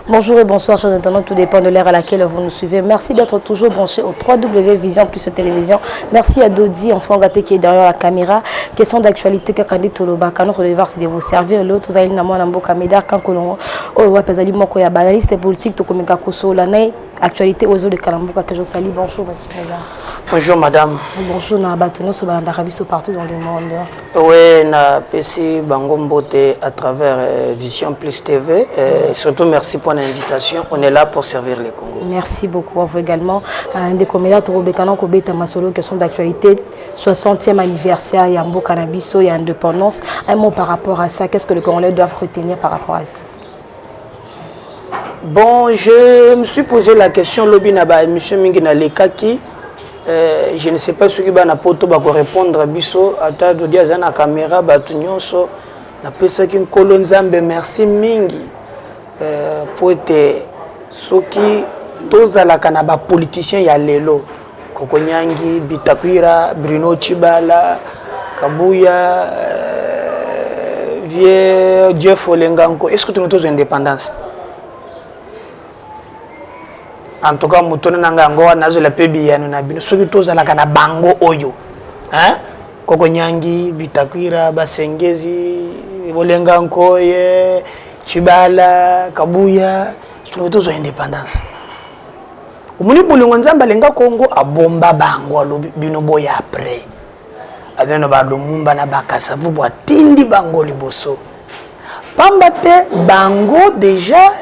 Bonjour et bonsoir, chers internautes, tout dépend de l'heure à laquelle vous nous suivez. Merci d'être toujours branchés au 3W Vision plus télévision. Merci à Dodi, enfant gâté qui est derrière la caméra. Question d'actualité, Kakandi Toloba, notre devoir c'est de vous servir. L'autre, vous allez nous avoir un beau caméra, quand on a pesali moko ya banaliste politique, to komeka koso la actualité aux eaux de Kalambuka que je salue. Bonjour, monsieur Président. Bonjour, madame. Bonjour, na Batono, sur Balandarabiso partout dans le monde. Oui, na PC Bangombote à travers Vision Plus TV. Surtout, merci pour l'invitation. On est là pour servir les Congos. Merci beaucoup à vous également. Un des comédiens Torobekano Kobeta Masolo, question d'actualité, 60e anniversaire, Yambo Cannabiso et indépendance. Un mot par rapport à ça, qu'est-ce que les Congolais doivent retenir par rapport à ça? Bon, je me suis posé la question, Lobinaba, M. Mingina Lekaki. Je ne sais pas ce qui va répondre à Bisso, à ta de dire à la caméra, Batunyonso, na pesa qui Kolonzambe, merci Mingi. Pour être ceux qui, tous à la canaba politiciens, il y a Lelo, Kokonyangi, Bitakwira, Bruno Chibala, Kabuya, Vieux, Jeff Olenganko. Est-ce que tu as tous indépendance? En tout cas, mutone nangango nazo la pebi ya na bino soki tozala kana bango oyo hein koko nyangi bitakwira basengezi bolenga nkoye chibala kabuya tozo indépendance umuni bulungu nzamba lenga Congo abomba bango alobi bino boya après azeno ba lumumba na bakasa vubo atindi bango liboso pambate bango déjà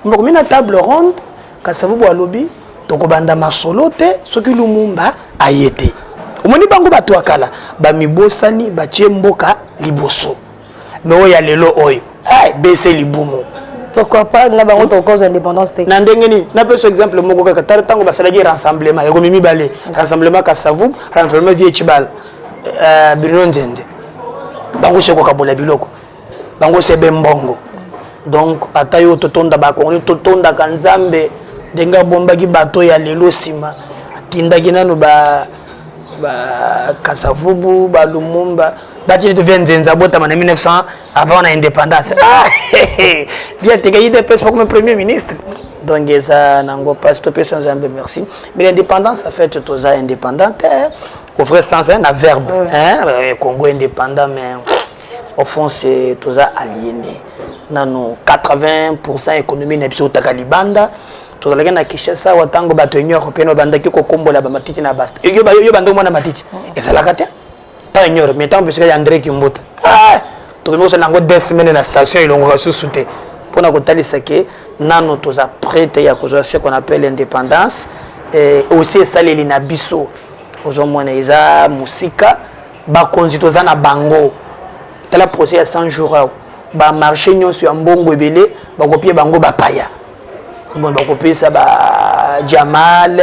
on a na table ronde Kasavu Boalobi, Tokobanda Masolote, ce que Lumumba a été. Omoni bango batu akala, ba mibosani, ba chemboka liboso. Mais oya lelo oyo, ay bese libumu. Pourquoi pas na bango to cause indépendance te. Nandengeni, na pe exemple moko ka tar tango ba salagi rassemblement, yako mimi balé, rassemblement Kasavu, rassemblement vie chibal. Bruno Nzende. Bango seko kabola biloko. Bango sebe mbongo. Donc atayo totonda ba Kongo totonda kanzambe denga bomba ki bato ya lelo sima tinda kinano ba Kasavubu ba Lumumba bati de venzenza bota en 1900 avant l'indépendance bien te gagné des postes comme premier ministre donc ça nango pas stopper sans zambe merci mais l'indépendance ça fait tout ça indépendante au vrai sens un verbe hein Congo indépendant mais au fond c'est tout ça aliéné nano 80% économie na biso takalibanda tozalaka na Kinshasa watango bato européen bandaki ko kombola ba matiti na basta yo bando mona matiti ezalaka te ta ignore mais tant parce que André Kimbuta to mo nango 2 semaines na station ilongo susute pona kotalisa ke nano toza prête ya kozwa ce qu'on appelle l'indépendance et aussi saleli na biso ozomona eza musika ba konzi toza na bango tala procès ya 100 jours ba marché nyonso ya mbongo ebele ba copier bango ba paya bon ba copier ça ba Jamal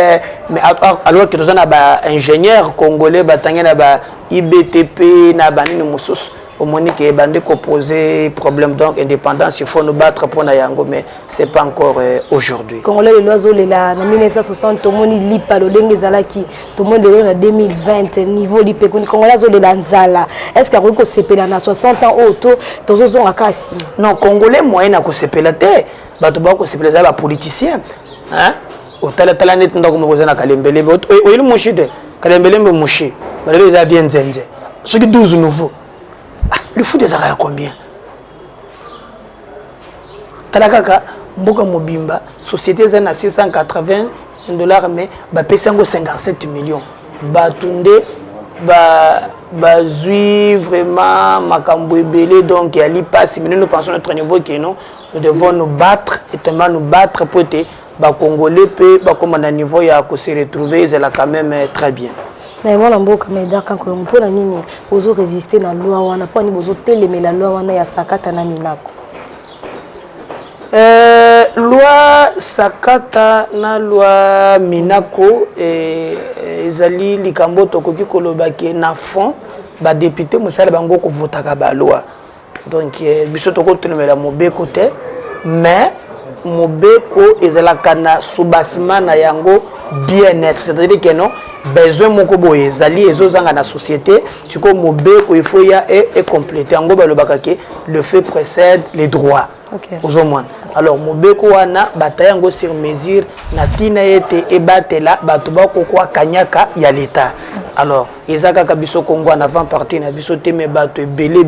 mais alors que tous na ba ingénieur congolais batangé na ba IBTP na ba nini mususu au monique bande ko poser problème donc indépendance il faut nous battre pour na yango mais c'est pas encore aujourd'hui congolais le loiseau là en 1960 tout monde lipa lo dengue zalaki tout monde en 2020 niveau lipe congolais zo de lanzala est-ce que ko sepela na 60 ans auto tozo akasi non congolais moyen na ko sepela te bato ba ko sepela za ba politicien hein au tala net ndako mo na kalembele o ile mushi de kalembele mbe mushi ba les a bien nzenze ce qui 12 nouveau. Le foot est à combien? Talakaka, Mboka Mobimba, société est à 680 $, mais Pesango 57 millions. Batunde, Zui vraiment, Makambo Belé, donc il y a l'IPAS, mais nous pensons à notre niveau que nous devons nous battre, et tellement nous battre pour être Congolais, comme à un niveau, il y a que se retrouver, c'est là quand même très bien. Mais moi, je suis quand on peut résister à la loi, on n'a pas la loi, on a Sakata na Minako. Loi Sakata na loi Minako ezali likambo tokoki kolobaki na fond ba député musala bango ko votaka ba loi. Donc biso toko telemela mobeko te mais mobeko ezalaka na soubassement na yango bien-être, c'est-à-dire que non besoin moko boye ezali ezozanga na société siko mobeko il faut ya et compléter ngo balobaka ke le fait précède les droits Ozo mwana. Alors mobeko wana batayango sur mesure na tina ete ebatela bato bakokwa kanyaka ya l'état. Alors ezaka kabiso Congo en avant partie na biso te me bato belé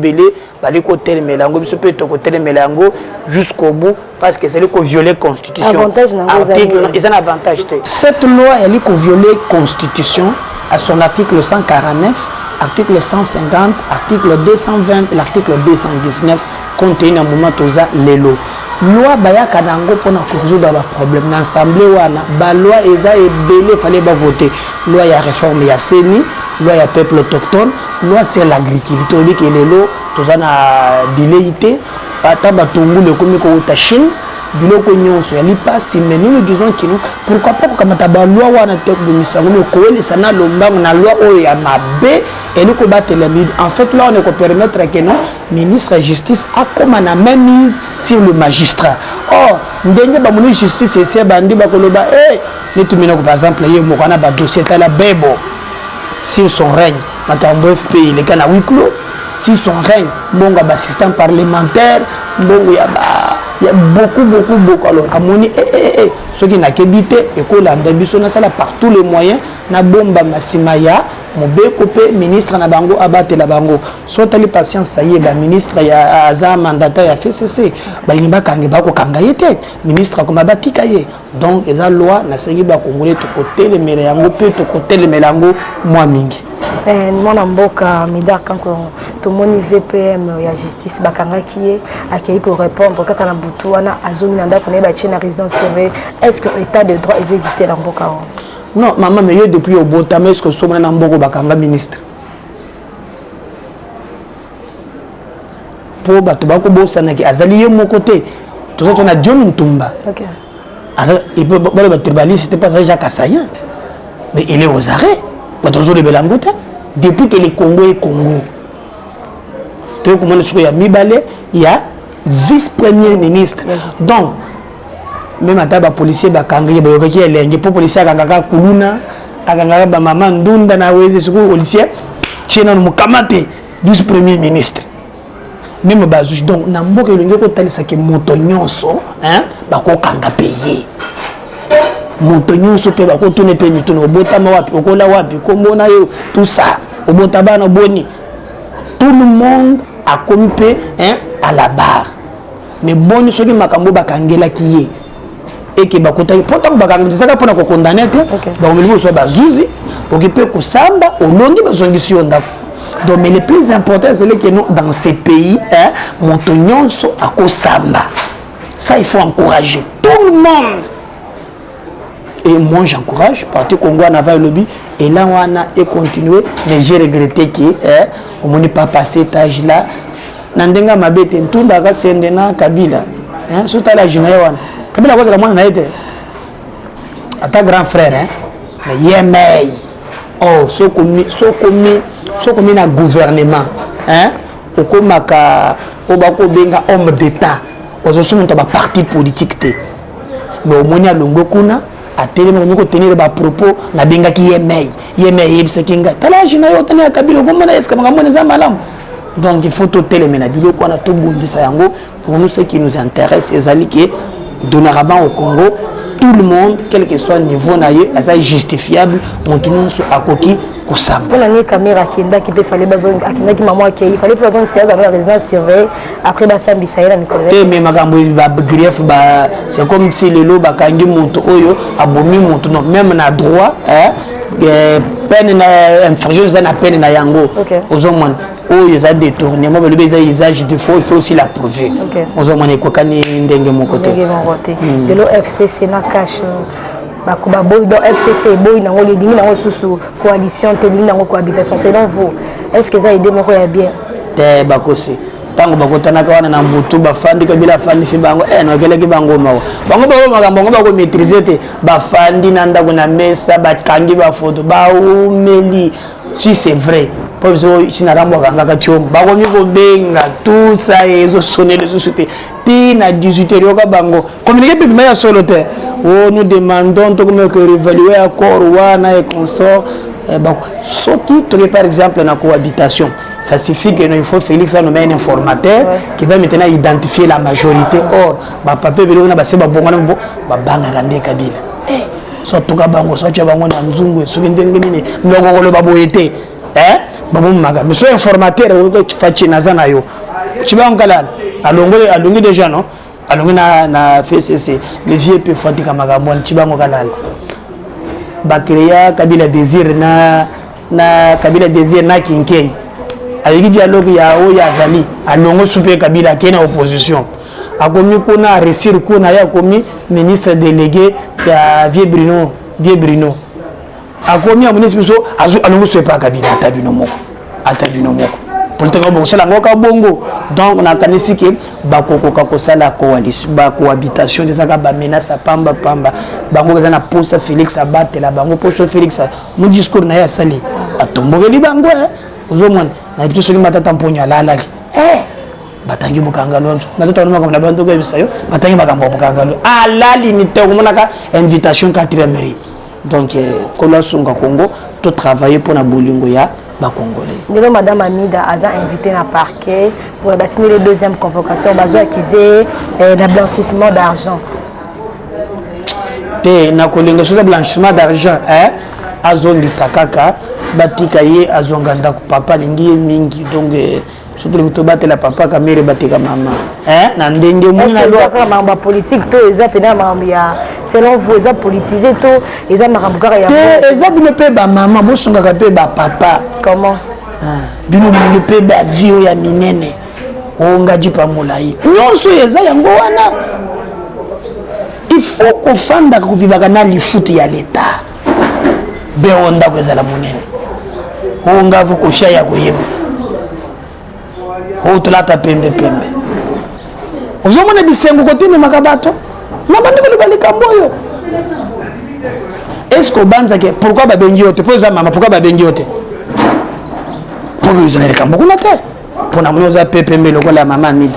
bali ko telemela yango biso pe to ko telemela yango jusqu'au bout parce que c'est le ko violer constitution. Article ils ont avantage te. Cette loi elle ko violer constitution à son article 149, article 150, article 220 et l'article 219 contenu un moment toza lelo. Loi bayaka nango pona ko résoudre ba problème na assemblée wana ba loi eza ebele fallait ba voter loi ya réforme ya CENI, loi ya peuple autochtone, loi sur l'agriculture que lelo toza na dileité ata batungu le komi ko ta Chine biloko nyonso ya lipasi mais nous disons que nous pourquoi pas kamata ba loi wana te ko misango le ko elisa na lombango na loi oyo ya mabe et nous ko batela en fait là on est ko permettre que non ministre de justice a comme na même mise sur le magistrat. Or ndenge ba moni justice ese bandi ba koloba ni tumina ko par exemple ye mo kana ba dossier ta la bebo sur son règne matambo FPI le kana huis clos sur son règne bonga ba assistant parlementaire bongo ya ba il y a beaucoup alors amoni ceux qui n'a qu'habité et que l'anda biso na sala par tous les moyens na bomba masimaya mobeko pe ministre na bango abate la bango soit ali patience ça y est ba ministre ya aza mandataire ya FCC balimba kange bako kangayete ministre comme batika ye donc eza loi na sengi ba congolais to côté le mele yango pe to côté le melango moi mingi mwana mboka Midar kanko tomoni VPM ya justice bakangaki ye akei ko répondre kaka na butu wana azomi na ndako na ba chena résidence surveillée. Est-ce que état de droit existe na mboka wana? Non maman mais depuis au botama est-ce que somona na mboko bakanga ministre po bato bako bosana ki azali ye mon côté tout ça na John Ntumba. OK. Alors il peut ba tribaliste c'était pas ça Jacques Assayan mais il est aux arrêts. Depuis que le Congo est Congo, il y a vice-premier ministre. Donc, même à table policier, il y a des policiers qui ont vice-premier ministre. Même bazouche donc na mboka elenge ko talisa ke moto nyonso hein ba ko kanga payer moto nyonso pe ba ko tone pe mitono botama wapi okola wapi kombona yo tout ça obotaba na boni tout le monde a compé hein à la barre mais boni soki makambo bakangela kiye et que bakota pourtant bakangela ça pona ko condamner te ba omeli so bazuzi okipe ko samba olongi bazongisi yo ndako. Donc, mais le plus important, c'est que nous, dans ces pays, hein, montons à Kosamba. Ça, il faut encourager tout le monde. Et moi, j'encourage, parti Congo en avant le lobby, et là, on a continué, mais j'ai regretté qu'on ne pas passé cet âge-là. Nandenga mabete, tout le monde Kabila. Surtout à la Jinaïwan. Kabila, c'est la moindre naïde. À ta grand frère, hein, Yemei. Oh, ce comme un gouvernement, hein, au comme benga homme d'État, aux sommes un parti politique, mais au moins à longo kuna, à télé, on peut tenir des propos, na benga qui yemei, c'est kinga. Tala jina yo tena kabilo comme na eska mangamone za malam. Donc il faut tout télémena bilo ko na to bundi sayango pour nous ce qui nous intéresse et zaliki dorénavant au Congo. Tout le monde, quel que soit le niveau, est justifiable. Maintenant, à Koki, Kosam. Pour l'année, caméra qui peut fallait besoin, qui maman qui il fallait besoin que c'est la résidence surveillée. Après, ça Bissaïla, Nicolas. Mais magambo grief, c'est comme si le lot bakangi monto oyo abomi monto non même na droit, peine na infraction na peine na yango. Aux hommes. Oh, il y a des détournements, mais le usage de faux, il faut aussi l'approuver. Aux hommes, on est kokani ndenge mon côté. De l'OFCC na cache. Bakuba boy dans FCC boy na ngoli dimi na sous coalition tebili na cohabitation selon vous est-ce que ça a aidé moko ya bien te bakosi tango bakotana ka wana na mbutu bafandi kabila fandi fi bango no keleki bango mawo bango makambo bango bako maîtriser te bafandi na ndako na mesa bakangi ba photo ba umeli si c'est vrai pour ça si na rambo kanga ka chom bango mi ko benga tout ça ezo sonner les sociétés ti na 18 yoka bango communiquer pe meilleur solo te. Oh, nous demandons que réévaluer l'accord et consort. Ce qui, par exemple, dans la cohabitation, Ça suffit qu'il faut Félix a nommé un informateur qui va maintenant identifier la majorité. Or, papa Belou na base babonga na babanga kande Kabila. So toka bango so cha bango na nzungu so ndenge nini ngoko lo baboyete. Babom maga. Mais so informateur ko fachi nazana yo. Chibango kala alongi déjà non? Alongi na FCC. Les vieux peut fatika magabon chibango kala. Bakria Kabila désir na Kabila désir na kinkei. Avec le dialogue ya Zali, alongo soupe Kabila qui est en opposition. A commis qu'on a réussi qu'on a commis ministre délégué ya Vieux Bruno. A commis à ministre so alongo soupe pas Kabila atabino moko. Pour te dire c'est la ngoka bongo. Donc on a tanisi que bakoko kakosa la coalition, ba cohabitation des aga ba menace pamba. Bango na posa Félix abattre la bango posa Félix. Mon discours na ya sali. Atombogeli bango Ozomon na bitu soli matata mponya lalaki batangi bukangalo matata no makamna bantu ko bisayo batangi makambo bukangalo ala limite omonaka invitation 4e mairie donc kola sunga Congo to travailler pour na bolingo ya ba congolais. Ndelo madame Amida aza invité na parquet pour bâtir les deuxième convocation bazo accuser na blanchissement d'argent. Te na kolingo so blanchissement d'argent azongi sakaka batika ye azonganda ku papa lingi mingi donc surtout to batela papa kamere batika mama na ndenge muna lo ka mamba politique to eza pena mamba ya selon vous eza politisé to eza makambuka ya eza bino pe ba mama bosonga ka pe ba papa comment bino bino pe ba vio ya minene ongaji pa molai nyonso eza yango wana il faut ko fanda ko vivaka na lifuti ya l'état be onda ko eza la monene honga vu ko shaya ko yeba ho tulata pembe ozomona bisengo ko teme makabato na bandi ko bali kamboyo est-ce que banza ke pourquoi ba bengi yote poza mama pourquoi ba bengi yote pour les années kambo kuna te pour na moza pembe lokola mama midi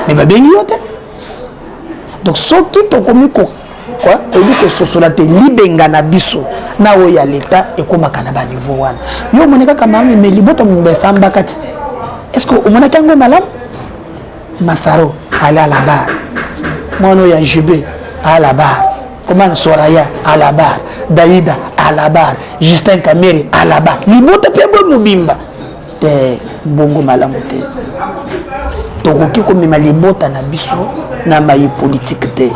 mais ba bengi yote donc soki to komiko quoi ebi que sosola te libenga na biso na o ya l'état et comme kana ba niveau wana yo moneka kama me libota mbesa mbakati est-ce que omona kango malam Masaro ala la barre mono ya JB à la barre comment Soraya à la barre Daïda à la barre Justin Kamere à la barre libota pebo mubimba te mbongo malamu te tokoki komema libota na biso na mayi politique te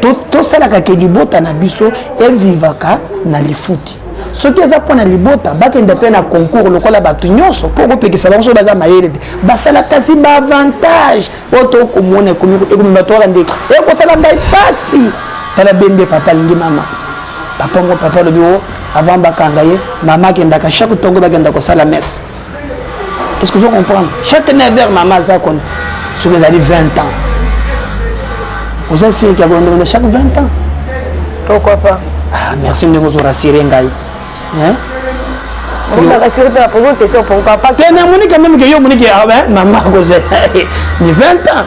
to salaka ke libota na biso evivaka na lifuti soki eza pona libota bakende pe na concours lokola bato nyonso po kopekisa bango so baza mayele te basala kasi ba avantage oto komona ekomi bato wala ndeko ekosala mbai pasi tala bende papa lingi mama papa lobi o avant bakanga ye mama akendaka chaque tongo bakenda kosala messe. Est-ce que vous comprenez? Chaque 9h maman aza kon soki ezali 20 ans oza siri kia kolondola chaque 20 ans. Pourquoi pas? Ah, merci de vous rassurer ngai. On va rassurer la posée question pourquoi pas? Que na moni quand même que yo moni que maman cause ni 20 ans.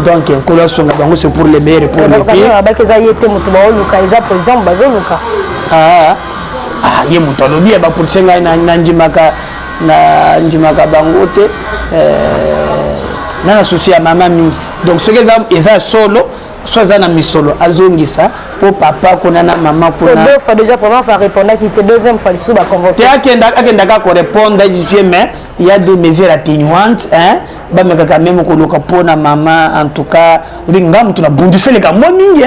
Donc kolo songa bango c'est pour les meilleurs pour les pires. Ba ke za yete mutu ba oluka eza président ba zoluka. Ye mutu alobi ba pour senga na njimaka bango te na souci ya mama mi. Donc ce que eza solo soit na misolo azongisa pour papa kona na maman kona deux fois déjà première fois répondre qui était deuxième fois sous ba convoqué akenda ka répondre mais il y a des mesures atténuantes ba meka quand même ko loka pona maman en tout cas ngam tuna bundisele ka mo mingi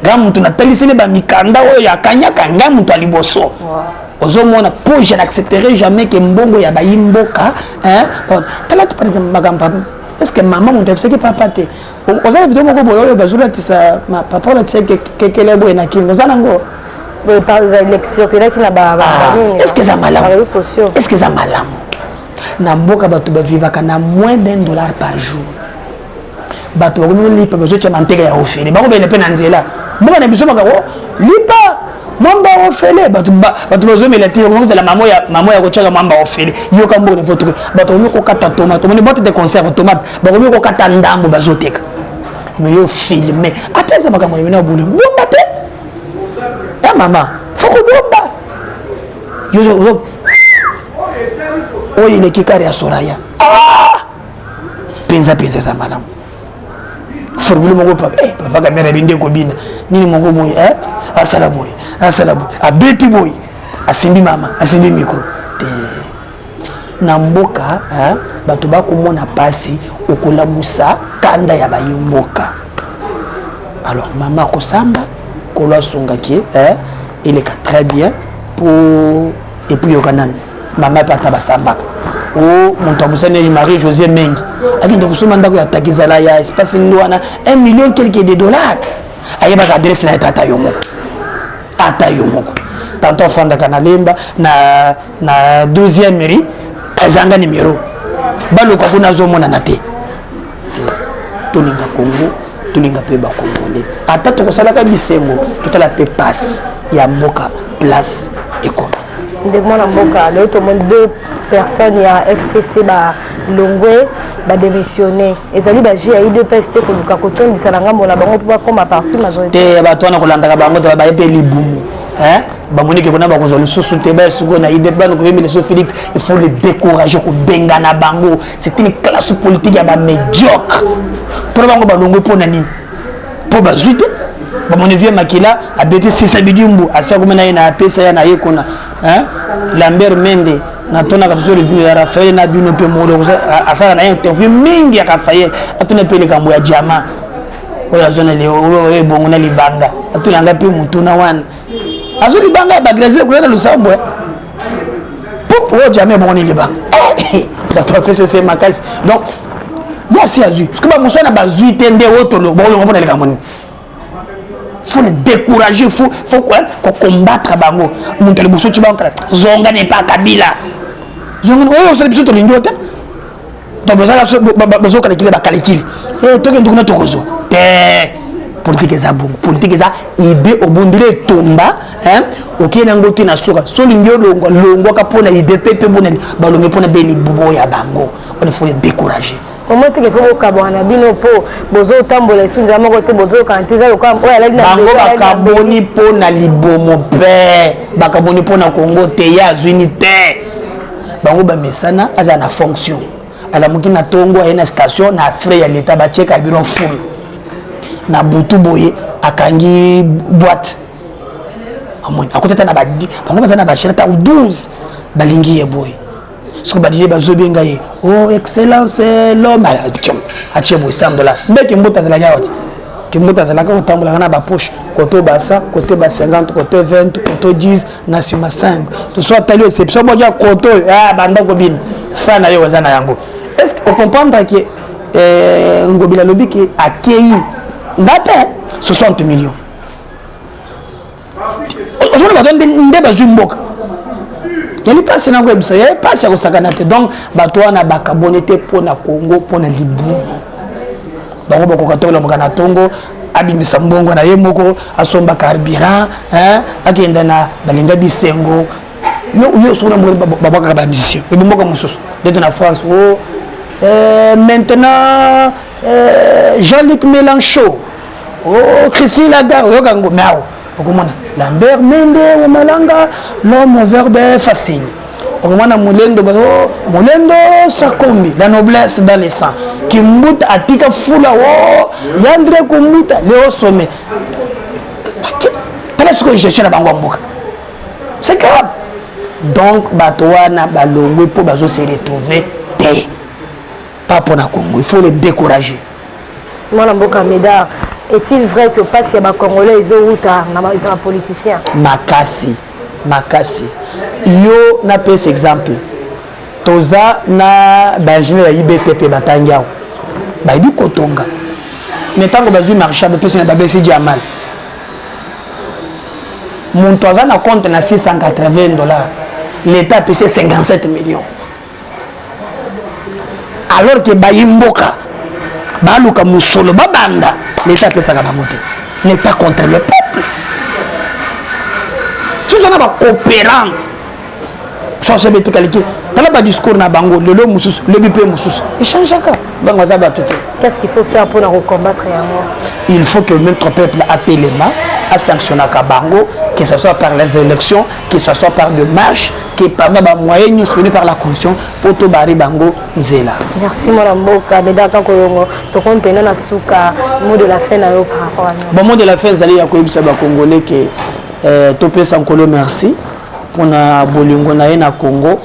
ngam tuna talisele ba mikanda o ya kanyaka ngam to liboso ozomona po je n'accepterai jamais que mbongo ya bayimboka tala tu par exemple magamba. Est-ce que maman mon tête c'est que papa te on a vidéo moko boyo bazula tisa ma papa la tise que kele boy na kingo zanango par les élections que là qui na ba est-ce que ça malamu réseaux sociaux est-ce que ça malamu na mboka bato ba vivaka na moins $1 par jour bato ba komi lipa bazo cha manteka ya ofele ba ko bele pe na nzela mboka na biso makako lipa mwamba ofele bato bazo mela tiro ko la mamo ya ko chaka mwamba ofele yo ka mboka ne foto bato komi ko kata tomate moni botte de conserve tomate ba komi ko kata ndambo bazo teka mais yo filmer ateza makambo na bulu bomba te ya mama foko bomba yo oyo ileki kare ya Soraya penza za malamu formule moko papa kamera binde ko bina nini moko boy asala boy abeti boy asimbi mama asimbi micro na mboka bato bakomona pasi okolamusa kanda ya bayimboka. Alors maman kosamba kolo sungaki il est très bien pour et puis yokanan maman pata basamba o monto musane Marie José Mengi akinde kusoma ndako ya takizala ya espace ndwana 1 million quelque de dollars ayeba adresse na tata yomoko tanto fanda kana lemba na 12e mairie azanga numéro baluka kuna zomona na te tolinga Congo tolinga pe ba congolais ata to kosalaka bisengo totala pe passe ya mboka place économique ndemo na mboka le to monde 2 personnes ya FCC ba Longwe ba démissionner ezali ba JIDPS te ko luka kotondisa na ngambo na bango pour comme parti majorité te ba to na kolandaka bango to ba yepe libumu bamonike kona bakozwa lisusu te basuko na idée bano ko le Félix il faut le décourager ko benga na bango c'est une classe politique ya ba médiocre pour bango ba Longwe pona nini po bazwite bamoni vieux makila abeti sisa bidimbu asia komena na pesa ya na yekona Lambert Mende na tona ka tsori du ya Raphaël na bino pe molo afara na interview mingi ya Raphaël atuna pe le kambo ya jama oya zona le o bongo na libanga atuna ngapi mutuna wana azuri banga ba greze kulana lusambo pop o jamais bongo ni libanga ba trophée c'est makals donc moi si azu parce que ba musana ba zuite nde otolo bongo ngomona le kamoni faut le décourager, faut quoi combattre bango monter le bosso tu banka zonga n'est pas Kabila zonga oh c'est biso to lingote to besoin la besoin kala kile ba kala kile to ke ndukuna tokozo te politique za bon politique za ibe obondile tomba okena ngoti na soka so lingio longo ka pona IDP pe bonani balonge pona beli bubo ya bango on faut le décourager. Comment tu fais au Cabana bino po bozo tambola sunza moko te bozo kantiza ko oya la bango bakaboni po na libomo pe bakaboni po na Congo te ya zwini te bango ba mesana aza na fonction ala mukina tongo ena station na frais ya l'état ba check carburant full na butu boye akangi boîte amoni akoteta na badi bango bazana ba shirata 12 balingi ye boye ce que badije bazobenga ye oh excellence l'homme a chebo sambola mbeki mbota zala nyawati kimbota zala ka otambola na ba poche côté basa côté ba 50 côté 20 côté 10 na sima 5 to soit tali exception boja côté banda ko bin sana yo wazana yango est-ce que on comprendre que ngobila lobiki akei ngate 60 millions on va donner nde bazumboka il passe na web ça il passe au sakanate donc bato wana bakabonete pona Congo pona libu bango bako katola mukana tongo abimisa mbongo na ye moko asomba carburant akenda na balinga bisengo yo sona mbongo babaka ba mission e moko mususu de na France maintenant Jean-Luc Mélenchon Christine Lagarde yo kango mao okomona Lambert Mende o malanga l'homme au verbe facile okomona mulendo sakombi la noblesse dans les sangs kimbuta atika fula yandre kumbuta leo sommet parce que je cherche la bango mboka c'est grave donc batoana balongwe po bazo se retrouver te pas pour na Congo il faut les décourager moi mboka Médard. Est-il vrai que pas si les Congolais ils ont un politicien? Makasi. Yo na pes exemple. Toza na ingénieur IBTP batangiao. Ba di kotonga. Mais tant que bazu marché de pes na babesi diamal. Mon toza na compte na $680. L'État payé 57 millions. Alors que bayimboka baluka musolo babanda l'État peut s'en amoter. L'État contre le peuple. Si on a pas coopérant, ça c'est tout calqué. Dans le discours na bango, le musus, le bipé musus. Et change ça. Qu'est-ce qu'il faut faire pour nous combattre il faut que notre peuple appelle les mains à sanctionner Kabango, que ce soit par les élections, que ce soit par des marches, que par ba moyens nous par la conscience pour to bari bango nzela. Merci mon amboka medaka kolongo to kompena na suka mot de la fin na yo par rapport à nous. Bon mot de la fin zali ya koyebisa ba congolais que to pesa nkolo merci pour na bolingo na ye na Congo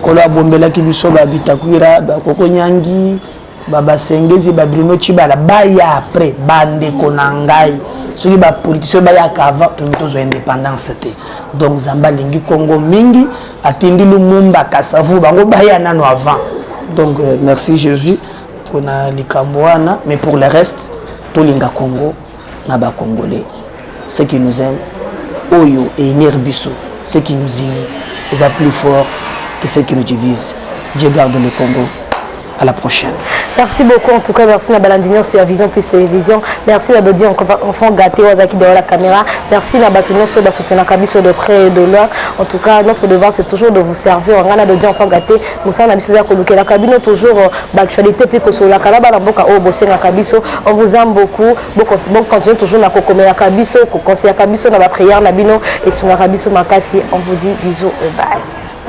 kolo abombela ki biso ba bitakwira ba koko nyangi baba sengezi ba Bruno Chibala baya après bande konangai soki ba politicien baya kava to mitozo indépendance te donc zamba lingi Congo mingi atindi lumumba kasavu bango baya nano avant donc merci Jésus pour na likamboana mais pour le reste to linga Congo na ba congolais ceux qui nous aiment oyo et nerbiso ceux qui nous unit va plus fort que ceux qui nous divisent. Dieu garde le Congo. À la prochaine. Merci beaucoup. En tout cas, merci à Balandinion sur Vision Plus Télévision. Merci à Dodi, enfant gâté, Wazaki derrière la caméra. Merci à Batunio sur Bassoutena Kabiso de près et de loin. En tout cas, notre devoir, c'est toujours de vous servir. On a Dodi, enfant gâté. Moussa Nabisoza Koluke, la cabine, toujours d'actualité, puis que sur la Kalaba, la Boka, au Bossé, la Kabiso. On vous aime beaucoup. Bon, continuez toujours à Kokome, la Kabiso, conseiller Kabiso, dans la prière, Nabino, et sur la Kabiso Makasi. On vous dit bisous et bye.